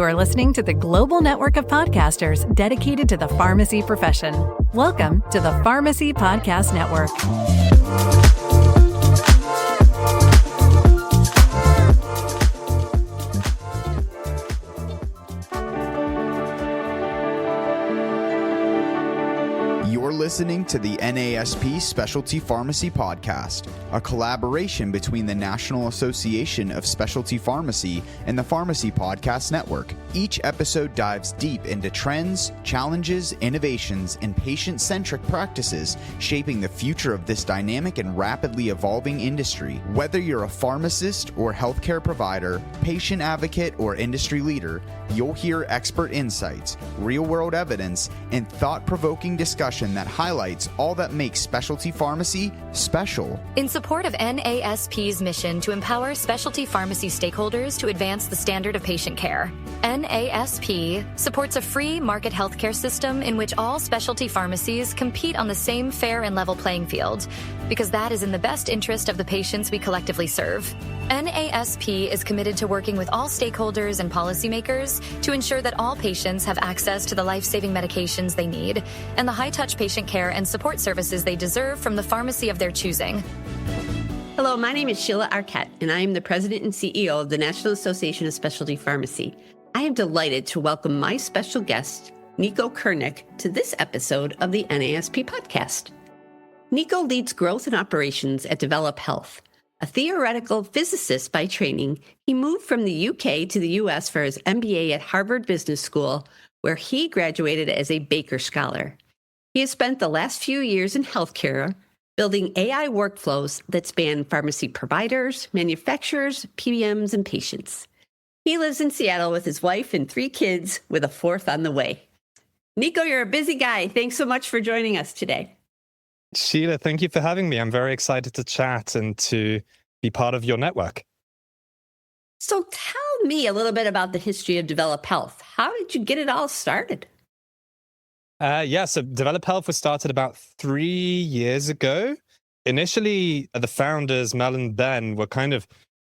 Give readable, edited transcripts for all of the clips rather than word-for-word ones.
You are listening to the global network of podcasters dedicated to the pharmacy profession. Welcome to the Pharmacy Podcast Network. You're listening to the NASP Specialty Pharmacy Podcast, a collaboration between the National Association of Specialty Pharmacy and the Pharmacy Podcast Network. Each episode dives deep into trends, challenges, innovations, and patient-centric practices shaping the future of this dynamic and rapidly evolving industry. Whether you're a pharmacist or healthcare provider, patient advocate, or industry leader, you'll hear expert insights, real-world evidence, and thought-provoking discussion that highlights all that makes specialty pharmacy special. In support of NASP's mission to empower specialty pharmacy stakeholders to advance the standard of patient care, NASP supports a free market healthcare system in which all specialty pharmacies compete on the same fair and level playing field, because that is in the best interest of the patients we collectively serve. NASP is committed to working with all stakeholders and policymakers to ensure that all patients have access to the life-saving medications they need and the high-touch patient care and support services they deserve from the pharmacy of their choosing. Hello, my name is Sheila Arquette, and I am the President and CEO of the National Association of Specialty Pharmacy. I am delighted to welcome my special guest, Nico Kernick, to this episode of the NASP Podcast. Nico leads growth and operations at Develop Health. A theoretical physicist by training, he moved from the UK to the US for his MBA at Harvard Business School, where he graduated as a Baker Scholar. He has spent the last few years in healthcare building AI workflows that span pharmacy providers, manufacturers, PBMs, and patients. He lives in Seattle with his wife and 3 kids, with a 4th on the way. Nico, you're a busy guy. Thanks so much for joining us today. Sheila, thank you for having me. I'm very excited to chat and to be part of your network. So tell me a little bit about the history of Develop Health. How did you get it all started? So Develop Health was started about 3 years ago. Initially, the founders, Mel and Ben, were kind of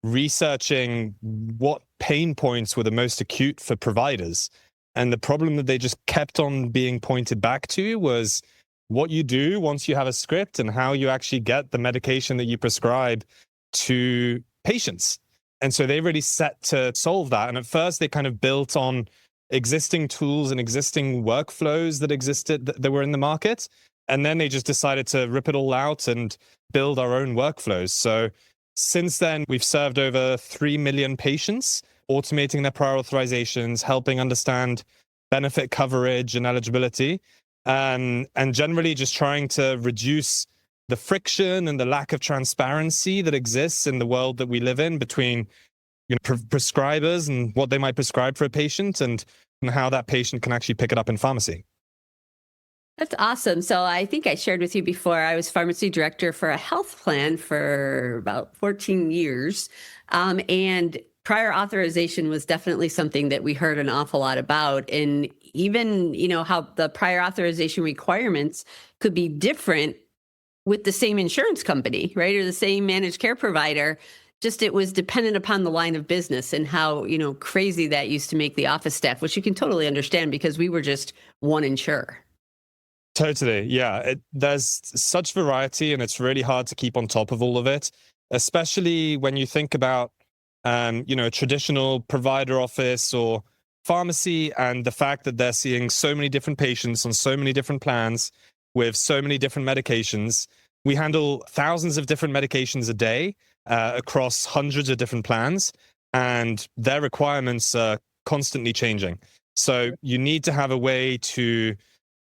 researching what pain points were the most acute for providers. And the problem that they just kept on being pointed back to was what you do once you have a script and how you actually get the medication that you prescribe to patients. And so they really set to solve that. And at first, they kind of built on existing tools and existing workflows that existed, that were in the market. And then they just decided to rip it all out and build our own workflows. So since then, we've served over 3 million patients, automating their prior authorizations, helping understand benefit coverage and eligibility, and generally just trying to reduce the friction and the lack of transparency that exists in the world that we live in between prescribers and what they might prescribe for a patient and how that patient can actually pick it up in pharmacy. That's awesome. So I think I shared with you before, I was pharmacy director for a health plan for about 14 years. And prior authorization was definitely something that we heard an awful lot about. And even, how the prior authorization requirements could be different with the same insurance company, right? Or the same managed care provider. Just it was dependent upon the line of business and how, crazy that used to make the office staff, which you can totally understand because we were just one insurer. Totally. Yeah. There's such variety and it's really hard to keep on top of all of it, especially when you think about, a traditional provider office or pharmacy and the fact that they're seeing so many different patients on so many different plans with so many different medications. We handle thousands of different medications a day across hundreds of different plans, and their requirements are constantly changing. So you need to have a way to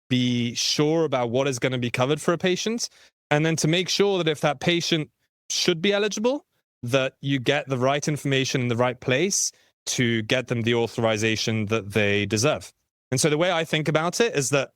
be sure about what is going to be covered for a patient, and then to make sure that if that patient should be eligible, that you get the right information in the right place to get them the authorization that they deserve. And so the way I think about it is that,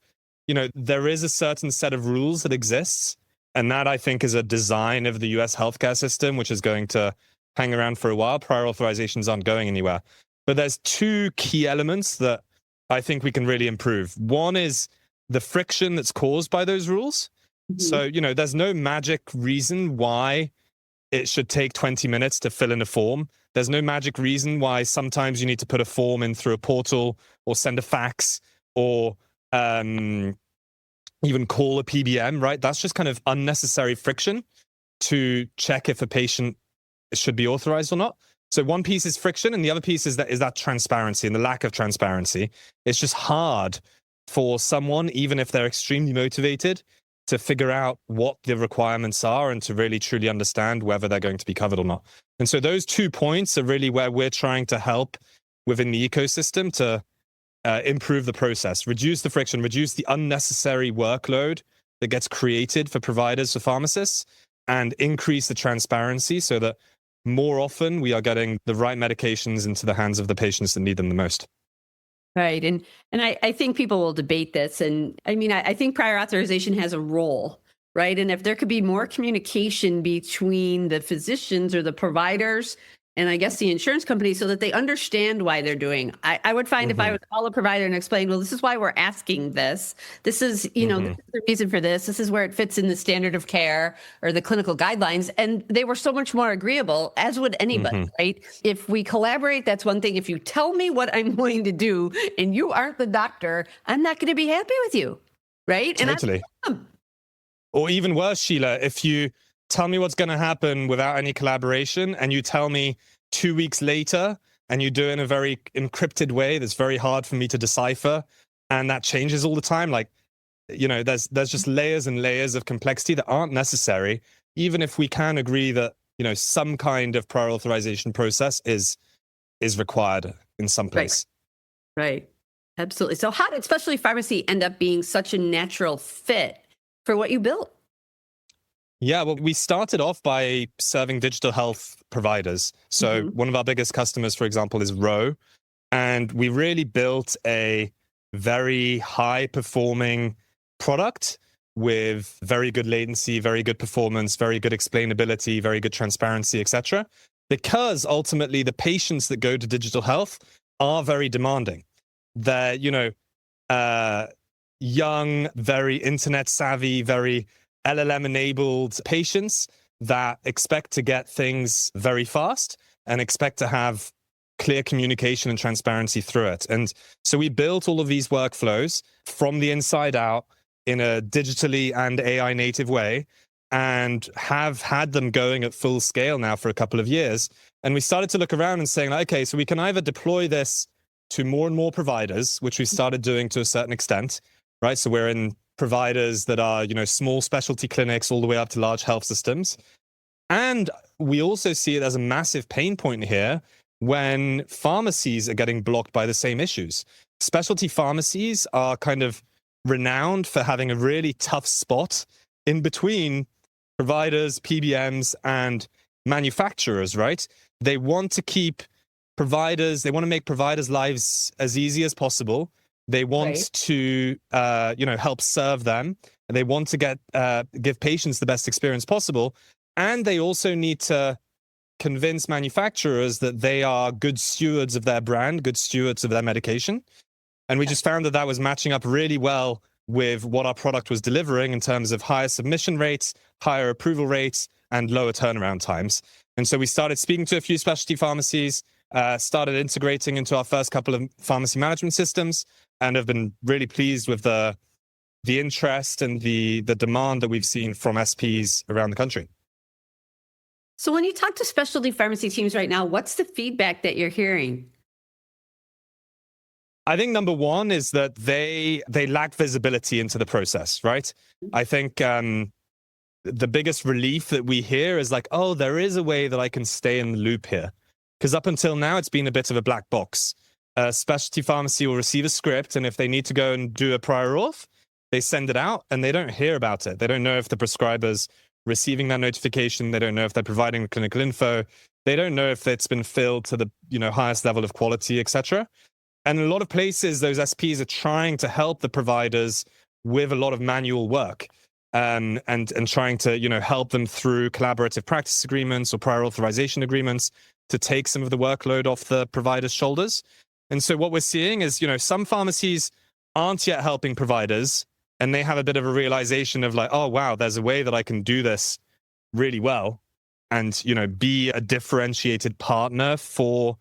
there is a certain set of rules that exists, and that I think is a design of the US healthcare system, which is going to hang around for a while. Prior authorizations aren't going anywhere. But there's 2 key elements that I think we can really improve. One is the friction that's caused by those rules. Mm-hmm. So, there's no magic reason why it should take 20 minutes to fill in a form. There's no magic reason why sometimes you need to put a form in through a portal or send a fax or even call a PBM, right? That's just kind of unnecessary friction to check if a patient should be authorized or not. So one piece is friction, and the other piece is that transparency and the lack of transparency. It's just hard for someone, even if they're extremely motivated, to figure out what the requirements are and to really truly understand whether they're going to be covered or not. And so those 2 points are really where we're trying to help within the ecosystem to improve the process, reduce the friction, reduce the unnecessary workload that gets created for providers, for pharmacists, and increase the transparency so that more often we are getting the right medications into the hands of the patients that need them the most. Right. And I think people will debate this. And I mean, I think prior authorization has a role, right? And if there could be more communication between the physicians or the providers and I guess the insurance companies so that they understand why they're doing. I would find if I would call a provider and explain, well, this is why we're asking this. This is, you know, this is the reason for this. This is where it fits in the standard of care or the clinical guidelines. And they were so much more agreeable, as would anybody, right? If we collaborate, that's one thing. If you tell me what I'm going to do and you aren't the doctor, I'm not going to be happy with you, right? Totally. Or even worse, Sheila, if you tell me what's going to happen without any collaboration and you tell me 2 weeks later and you do it in a very encrypted way that's very hard for me to decipher and that changes all the time, like, you know, there's just layers and layers of complexity that aren't necessary, even if we can agree that, you know, some kind of prior authorization process is required in some place. Right. Absolutely. So how did specialty pharmacy end up being such a natural fit for what you built? Yeah, well, we started off by serving digital health providers. So one of our biggest customers, for example, is Roe. And we really built a very high performing product with very good latency, very good performance, very good explainability, very good transparency, etc. Because ultimately the patients that go to digital health are very demanding. They're, you know, young, very internet savvy, very LLM-enabled patients that expect to get things very fast and expect to have clear communication and transparency through it. And so we built all of these workflows from the inside out in a digitally and AI native way and have had them going at full scale now for a couple of years. And we started to look around and saying, like, okay, so we can either deploy this to more and more providers, which we started doing to a certain extent, right? So we're in providers that are, you know, small specialty clinics all the way up to large health systems. And we also see it as a massive pain point here when pharmacies are getting blocked by the same issues. Specialty pharmacies are kind of renowned for having a really tough spot in between providers, PBMs, and manufacturers, right? They want to keep providers, they want to make providers' lives as easy as possible. They want to, you know, help serve them. They want to give patients the best experience possible. And they also need to convince manufacturers that they are good stewards of their brand, good stewards of their medication. And we just found that that was matching up really well with what our product was delivering in terms of higher submission rates, higher approval rates, and lower turnaround times. And so we started speaking to a few specialty pharmacies, started integrating into our first couple of pharmacy management systems, and have been really pleased with the interest and the demand that we've seen from SPs around the country. So when you talk to specialty pharmacy teams right now, what's the feedback that you're hearing? I think number one is that they lack visibility into the process, right? I think the biggest relief that we hear is like, oh, there is a way that I can stay in the loop here. Because up until now, it's been a bit of a black box. A specialty pharmacy will receive a script, and if they need to go and do a prior auth, they send it out, and they don't hear about it. They don't know if the prescriber's receiving that notification. They don't know if they're providing clinical info. They don't know if it's been filled to the, you know, highest level of quality, etc. And in a lot of places, those SPs are trying to help the providers with a lot of manual work, and trying to, you know, help them through collaborative practice agreements or prior authorization agreements to take some of the workload off the provider's shoulders. And so what we're seeing is, you know, some pharmacies aren't yet helping providers, and they have a bit of a realization of like, oh, wow, there's a way that I can do this really well. and, be a differentiated partner for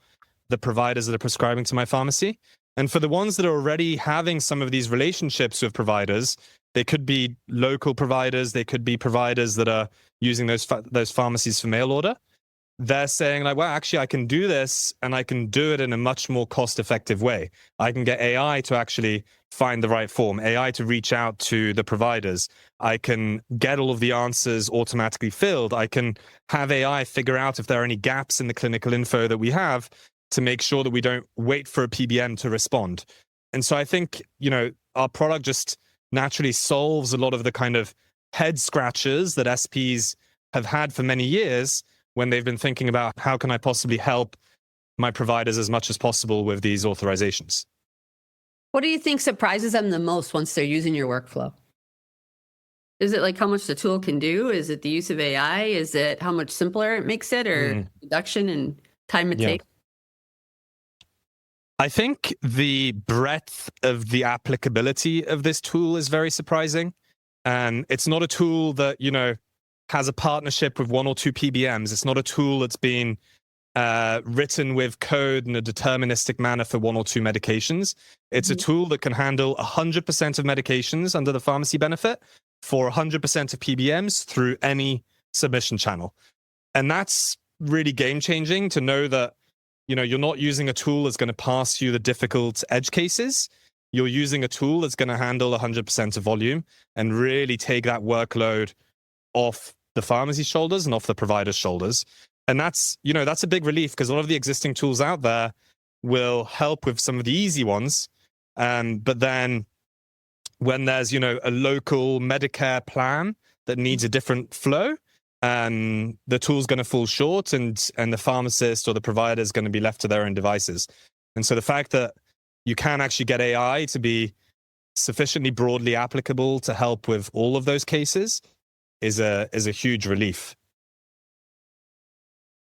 the providers that are prescribing to my pharmacy. And for the ones that are already having some of these relationships with providers, they could be local providers, they could be providers that are using those pharmacies for mail order. They're saying like, well, actually, I can do this and I can do it in a much more cost-effective way. I can get AI to actually find the right form, AI to reach out to the providers. I can get all of the answers automatically filled. I can have AI figure out if there are any gaps in the clinical info that we have to make sure that we don't wait for a PBM to respond. And so I think, our product just naturally solves a lot of the kind of head scratches that SPs have had for many years when they've been thinking about how can I possibly help my providers as much as possible with these authorizations. What do you think surprises them the most once they're using your workflow? Is it like how much the tool can do? Is it the use of AI? Is it how much simpler it makes it, or reduction in time it takes? I think the breadth of the applicability of this tool is very surprising. And it's not a tool that, has a partnership with one or two PBMs. It's not a tool that's been written with code in a deterministic manner for one or two medications. It's a tool that can handle 100% of medications under the pharmacy benefit for 100% of PBMs through any submission channel. And that's really game-changing to know that, you're not using a tool that's going to pass you the difficult edge cases. You're using a tool that's going to handle 100% of volume and really take that workload off the pharmacy's shoulders and off the provider's shoulders. And that's a big relief, because a lot of the existing tools out there will help with some of the easy ones. But then when there's, a local Medicare plan that needs a different flow, the tool's going to fall short, and the pharmacist or the provider is going to be left to their own devices. And so the fact that you can actually get AI to be sufficiently broadly applicable to help with all of those cases is a huge relief.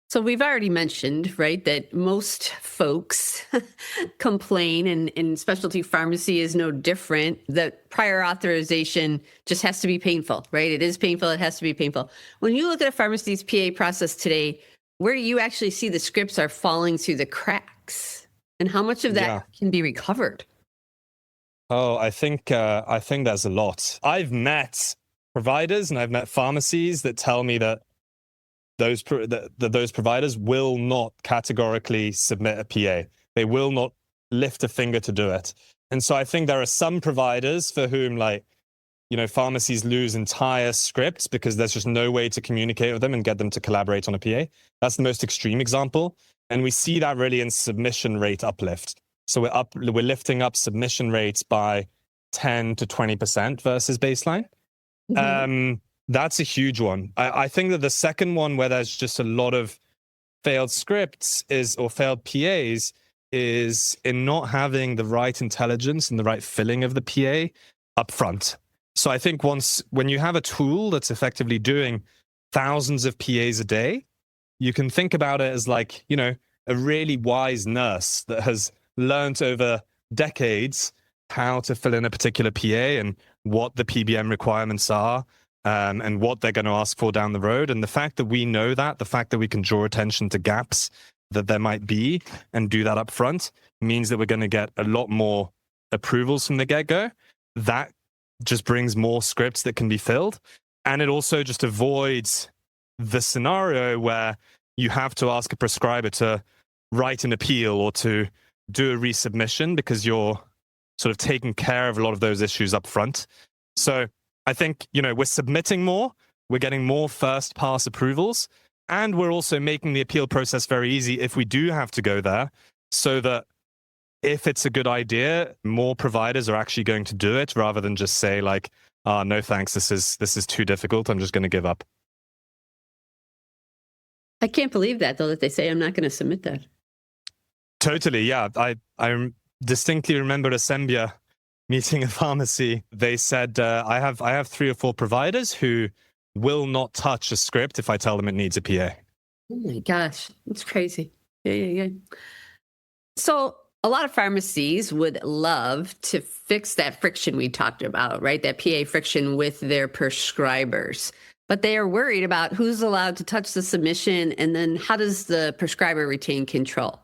So we've already mentioned, right, that most folks complain, and specialty pharmacy is no different, that prior authorization just has to be painful, right? It is painful. It has to be painful. When you look at a pharmacy's PA process today, where do you actually see the scripts are falling through the cracks, and how much of that can be recovered? Oh, I think there's a lot. I've met providers and I've met pharmacies that tell me that those providers will not categorically submit a PA. They will not lift a finger to do it. And so I think there are some providers for whom, pharmacies lose entire scripts because there's just no way to communicate with them and get them to collaborate on a PA. That's the most extreme example. And we see that really in submission rate uplift. So we're lifting up submission rates by 10 to 20% versus baseline. That's a huge one. I think that the second one, where there's just a lot of failed scripts or failed PAs, is in not having the right intelligence and the right filling of the PA up front. So I think when you have a tool that's effectively doing thousands of PAs a day, you can think about it as a really wise nurse that has learned over decades how to fill in a particular PA and what the PBM requirements are, and what they're going to ask for down the road. And the fact that we know that, the fact that we can draw attention to gaps that there might be and do that up front, means that we're going to get a lot more approvals from the get-go. That just brings more scripts that can be filled. And it also just avoids the scenario where you have to ask a prescriber to write an appeal or to do a resubmission, because you're sort of taking care of a lot of those issues up front. So I think, we're submitting more, we're getting more first pass approvals, and we're also making the appeal process very easy if we do have to go there, so that if it's a good idea, more providers are actually going to do it, rather than just say no thanks, this is too difficult, I'm just going to give up. I can't believe that, though, that they say I'm not going to submit that. Totally, yeah. I distinctly remember Assembia meeting a pharmacy. They said, I have 3 or 4 providers who will not touch a script if I tell them it needs a PA. Oh my gosh, that's crazy. Yeah. So a lot of pharmacies would love to fix that friction we talked about, right? That PA friction with their prescribers. But they are worried about who's allowed to touch the submission, and then how does the prescriber retain control?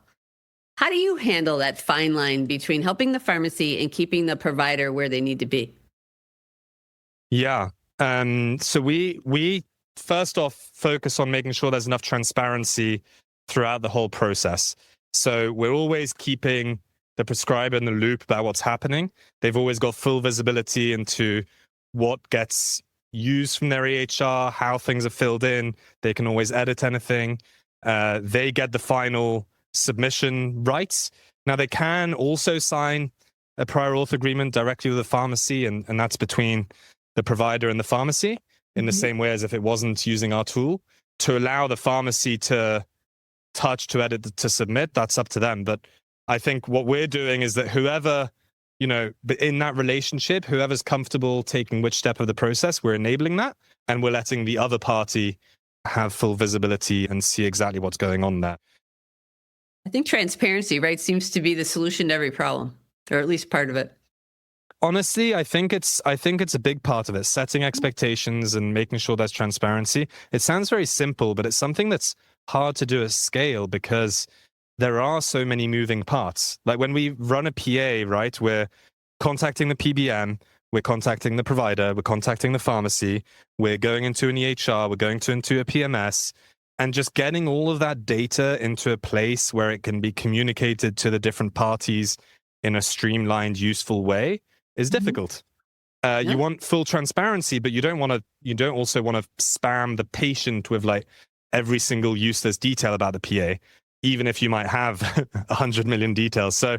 How do you handle that fine line between helping the pharmacy and keeping the provider where they need to be? Yeah. So we first off focus on making sure there's enough transparency throughout the whole process. So we're always keeping the prescriber in the loop about what's happening. They've always got full visibility into what gets used from their EHR, how things are filled in. They can always edit anything. They get the final submission rights. Now, they can also sign a prior auth agreement directly with the pharmacy, and that's between the provider and the pharmacy in the same way as if it wasn't using our tool. To allow the pharmacy to touch, to edit, to submit, that's up to them. But I think what we're doing is that whoever, in that relationship, whoever's comfortable taking which step of the process, we're enabling that, and we're letting the other party have full visibility and see exactly what's going on there. I think transparency, right, seems to be the solution to every problem, or at least part of it. Honestly, I think it's a big part of it, setting expectations and making sure there's transparency. It sounds very simple, but it's something that's hard to do at scale because there are so many moving parts. Like when we run a PA, right, we're contacting the PBM, we're contacting the provider, we're contacting the pharmacy, we're going into an EHR, we're going into a PMS, and just getting all of that data into a place where it can be communicated to the different parties in a streamlined, useful way is difficult. You want full transparency, but you don't also want to spam the patient with like every single useless detail about the PA, even if you might have 100 million details. So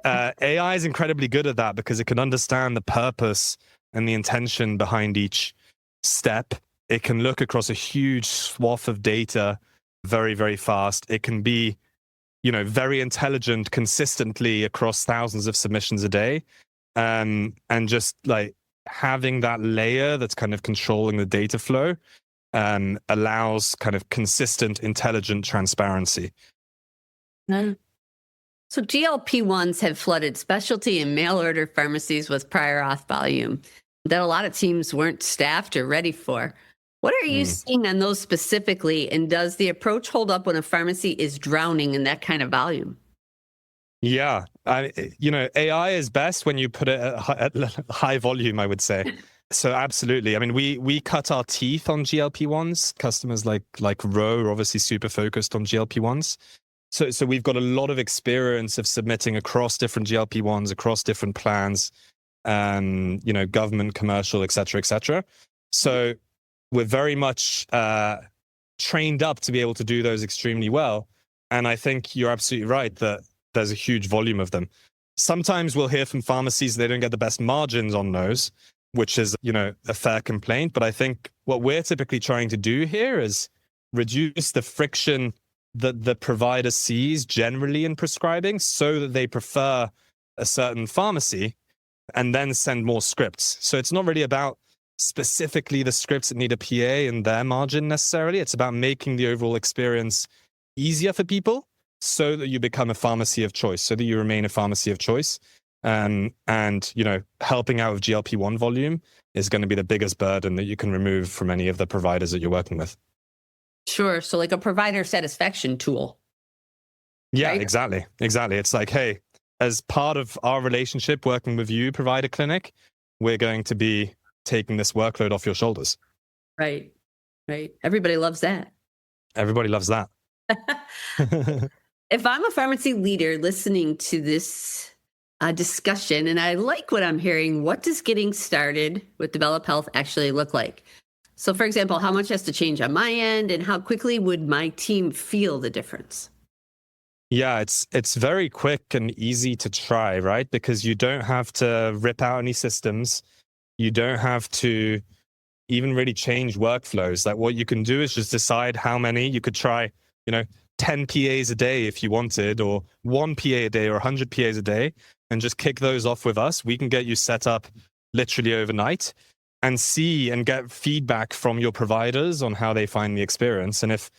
AI is incredibly good at that because it can understand the purpose and the intention behind each step. It can look across a huge swath of data very, very fast. It can be, very intelligent consistently across thousands of submissions a day. And just like having that layer that's kind of controlling the data flow allows kind of consistent, intelligent transparency. So GLP-1s have flooded specialty and mail order pharmacies with prior auth volume that a lot of teams weren't staffed or ready for. What are you seeing on those specifically? And does the approach hold up when a pharmacy is drowning in that kind of volume? Yeah. AI is best when you put it at high volume, I would say. So absolutely. I mean, we cut our teeth on GLP-1s. Customers like Ro are obviously super focused on GLP-1s. So we've got a lot of experience of submitting across different GLP-1s, across different plans, government, commercial, et cetera, et cetera. So we're very much trained up to be able to do those extremely well. And I think you're absolutely right that there's a huge volume of them. Sometimes we'll hear from pharmacies they don't get the best margins on those, which is, a fair complaint. But I think what we're typically trying to do here is reduce the friction that the provider sees generally in prescribing so that they prefer a certain pharmacy and then send more scripts. So it's not really about specifically the scripts that need a PA and their margin necessarily. It's about making the overall experience easier for people so that you become a pharmacy of choice, so that you remain a pharmacy of choice. And helping out with GLP-1 volume is going to be the biggest burden that you can remove from any of the providers that you're working with. Sure. So like a provider satisfaction tool. Yeah, right? Exactly. It's like, hey, as part of our relationship working with you, provider clinic, we're going to be taking this workload off your shoulders. Right. Everybody loves that. Everybody loves that. If I'm a pharmacy leader listening to this discussion and I like what I'm hearing, what does getting started with Develop Health actually look like? So, for example, how much has to change on my end and how quickly would my team feel the difference? Yeah, it's very quick and easy to try, right? Because you don't have to rip out any systems. You don't have to even really change workflows. Like what you can do is just decide how many. You could try, 10 PAs a day if you wanted, or 1 PA a day or 100 PAs a day, and just kick those off with us. We can get you set up literally overnight and see and get feedback from your providers on how they find the experience. And if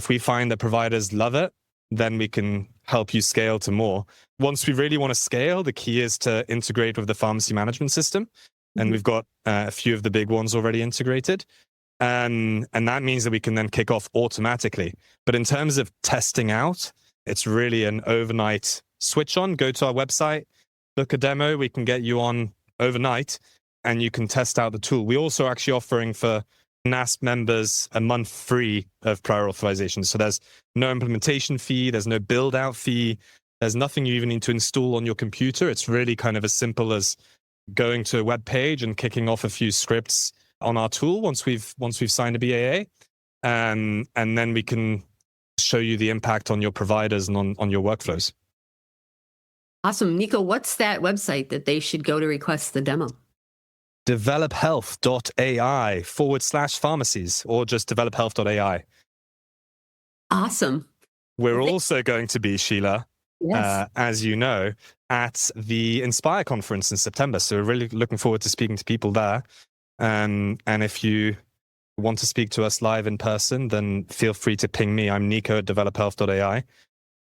we find that providers love it, then we can help you scale to more. Once we really want to scale, the key is to integrate with the pharmacy management system. And we've got a few of the big ones already integrated. And that means that we can then kick off automatically. But in terms of testing out, it's really an overnight switch on. Go to our website, book a demo. We can get you on overnight and you can test out the tool. We're also actually offering for NASP members a month free of prior authorization. So there's no implementation fee. There's no build out fee. There's nothing you even need to install on your computer. It's really kind of as simple as going to a web page and kicking off a few scripts on our tool once we've signed a BAA. And then we can show you the impact on your providers and on your workflows. Awesome. Nico, what's that website that they should go to request the demo? develophealth.ai/pharmacies or just develophealth.ai. Awesome. We're also going to be, Sheila, yes, as you know, at the Inspire conference in September. So we're really looking forward to speaking to people there. And if you want to speak to us live in person, then feel free to ping me. I'm Nico at develophealth.ai.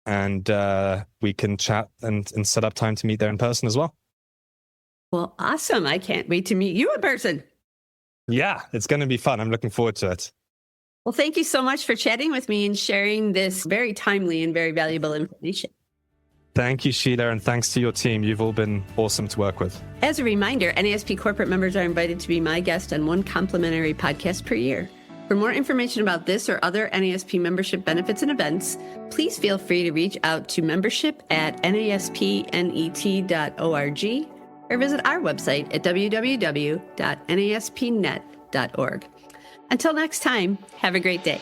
And we can chat and set up time to meet there in person as well. Well, awesome. I can't wait to meet you in person. Yeah, it's going to be fun. I'm looking forward to it. Well, thank you so much for chatting with me and sharing this very timely and very valuable information. Thank you, Sheila, and thanks to your team. You've all been awesome to work with. As a reminder, NASP corporate members are invited to be my guest on one complimentary podcast per year. For more information about this or other NASP membership benefits and events, please feel free to reach out to membership@naspnet.org or visit our website at www.naspnet.org. Until next time, have a great day.